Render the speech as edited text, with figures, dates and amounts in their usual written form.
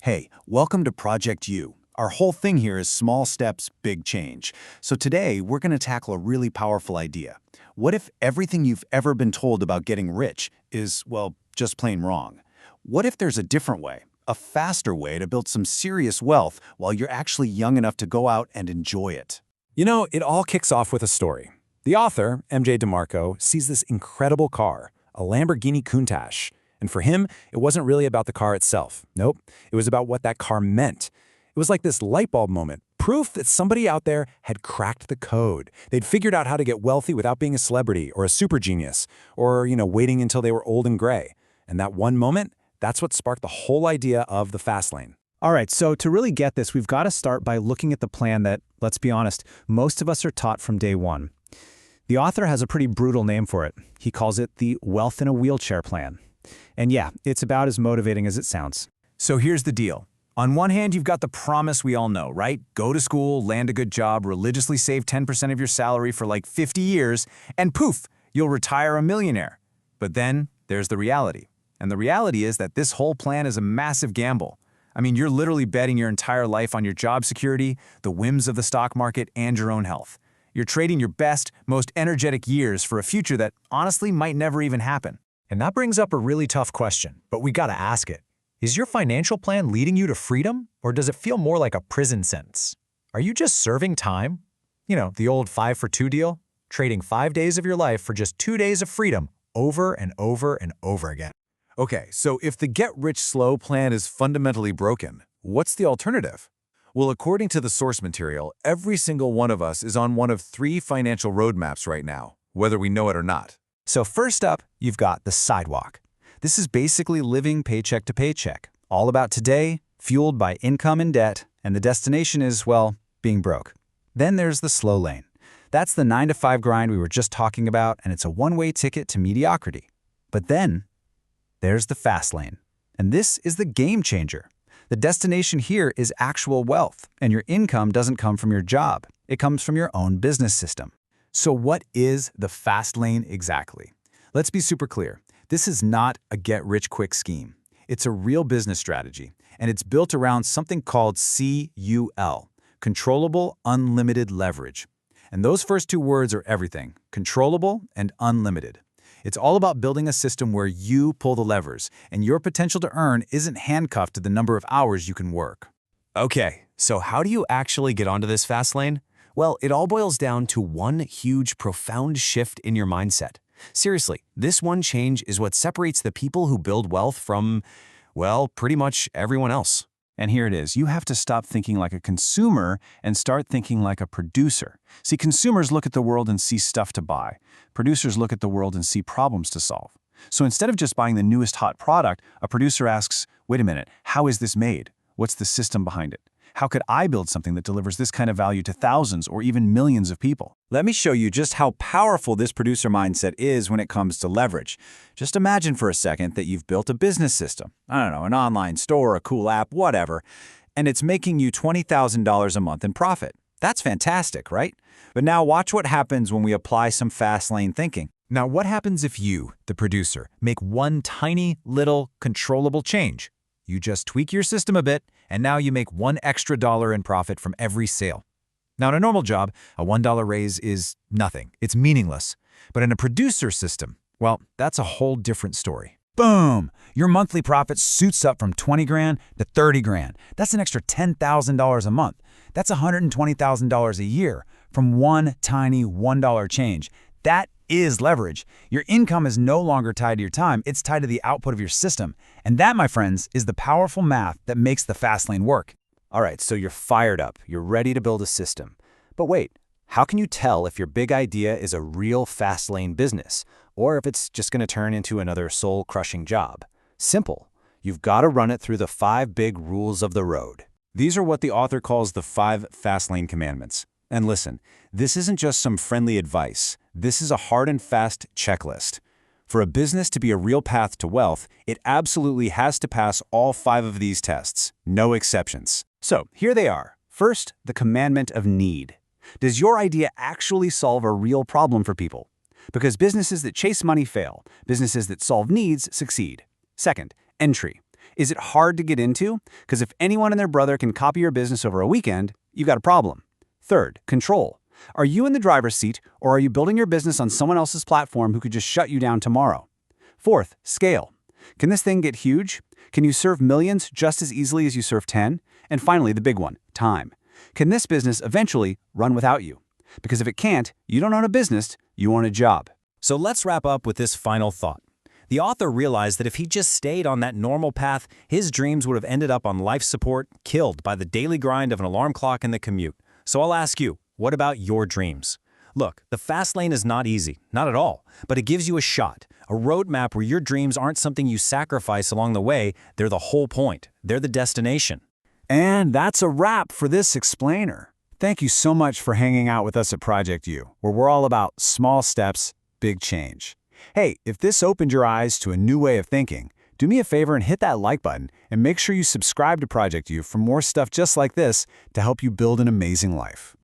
Hey, welcome to Project U. Our whole thing here is small steps, big change. So today, we're going to tackle a really powerful idea. What if everything you've ever been told about getting rich is, well, just plain wrong? What if there's a different way, a faster way to build some serious wealth while you're actually young enough to go out and enjoy it? You know, it all kicks off with a story. The author, MJ DeMarco, sees this incredible car, a Lamborghini Countach. And for him, it wasn't really about the car itself. Nope, it was about what that car meant. It was like this light bulb moment, proof that somebody out there had cracked the code. They'd figured out how to get wealthy without being a celebrity or a super genius or, waiting until they were old and gray. And that one moment, that's what sparked the whole idea of the Fastlane. All right, so to really get this, we've got to start by looking at the plan that, let's be honest, most of us are taught from day one. The author has a pretty brutal name for it. He calls it the Wealth in a Wheelchair Plan. And yeah, it's about as motivating as it sounds. So here's the deal. On one hand, you've got the promise we all know, right? Go to school, land a good job, religiously save 10% of your salary for like 50 years, and poof, you'll retire a millionaire. But then there's the reality. And the reality is that this whole plan is a massive gamble. I mean, you're literally betting your entire life on your job security, the whims of the stock market, and your own health. You're trading your best, most energetic years for a future that honestly might never even happen. And that brings up a really tough question, but we gotta ask it. Is your financial plan leading you to freedom, or does it feel more like a prison sentence? Are you just serving time? The old 5 for 2 deal? Trading 5 days of your life for just 2 days of freedom over and over and over again. Okay, so if the get-rich-slow plan is fundamentally broken, what's the alternative? Well, according to the source material, every single one of us is on one of 3 financial roadmaps right now, whether we know it or not. So first up, you've got the Sidewalk. This is basically living paycheck to paycheck, all about today, fueled by income and debt, and the destination is, well, being broke. Then there's the Slowlane. That's the 9-to-5 grind we were just talking about, and it's a one-way ticket to mediocrity. But then there's the Fastlane, and this is the game changer. The destination here is actual wealth, and your income doesn't come from your job. It comes from your own business system. So what is the Fastlane exactly? Let's be super clear. This is not a get-rich-quick scheme. It's a real business strategy, and it's built around something called CUL, Controllable Unlimited Leverage. And those first 2 words are everything, controllable and unlimited. It's all about building a system where you pull the levers, and your potential to earn isn't handcuffed to the number of hours you can work. Okay, so how do you actually get onto this Fastlane? Well, it all boils down to one huge, profound shift in your mindset. Seriously, this one change is what separates the people who build wealth from, well, pretty much everyone else. And here it is. You have to stop thinking like a consumer and start thinking like a producer. See, consumers look at the world and see stuff to buy. Producers look at the world and see problems to solve. So instead of just buying the newest hot product, a producer asks, wait a minute, how is this made? What's the system behind it? How could I build something that delivers this kind of value to thousands or even millions of people? Let me show you just how powerful this producer mindset is when it comes to leverage. Just imagine for a second that you've built a business system. I don't know, an online store, a cool app, whatever, and it's making you $20,000 a month in profit. That's fantastic, right? But now watch what happens when we apply some Fastlane thinking. Now, what happens if you, the producer, make one tiny, little, controllable change? You just tweak your system a bit, and now you make $1 extra in profit from every sale. Now, in a normal job, a $1 raise is nothing. It's meaningless. But in a producer system, well, that's a whole different story. Boom! Your monthly profit shoots up from 20 grand to 30 grand. That's an extra $10,000 a month. That's $120,000 a year from one tiny $1 change. That is leverage. Your income is no longer tied to your time, it's tied to the output of your system. And that, my friends, is the powerful math that makes the Fastlane work. All right, so you're fired up, you're ready to build a system. But wait, how can you tell if your big idea is a real Fastlane business, or if it's just going to turn into another soul-crushing job? Simple. You've got to run it through the 5 big rules of the road. These are what the author calls the 5 Fastlane Commandments. And listen, this isn't just some friendly advice. This is a hard and fast checklist. For a business to be a real path to wealth, it absolutely has to pass all 5 of these tests, no exceptions. So here they are. First, the commandment of need. Does your idea actually solve a real problem for people? Because businesses that chase money fail. Businesses that solve needs succeed. Second, entry. Is it hard to get into? Because if anyone and their brother can copy your business over a weekend, you've got a problem. Third, control. Are you in the driver's seat, or are you building your business on someone else's platform who could just shut you down tomorrow? Fourth, scale. Can this thing get huge? Can you serve millions just as easily as you serve 10? And finally, the big one, time. Can this business eventually run without you? Because if it can't, you don't own a business, you own a job. So let's wrap up with this final thought. The author realized that if he just stayed on that normal path, his dreams would have ended up on life support, killed by the daily grind of an alarm clock and the commute. So I'll ask you, what about your dreams? Look, the fast lane is not easy, not at all, but it gives you a shot, a roadmap where your dreams aren't something you sacrifice along the way, they're the whole point, they're the destination. And that's a wrap for this explainer. Thank you so much for hanging out with us at Project U, where we're all about small steps, big change. Hey, if this opened your eyes to a new way of thinking, do me a favor and hit that like button and make sure you subscribe to Project U for more stuff just like this to help you build an amazing life.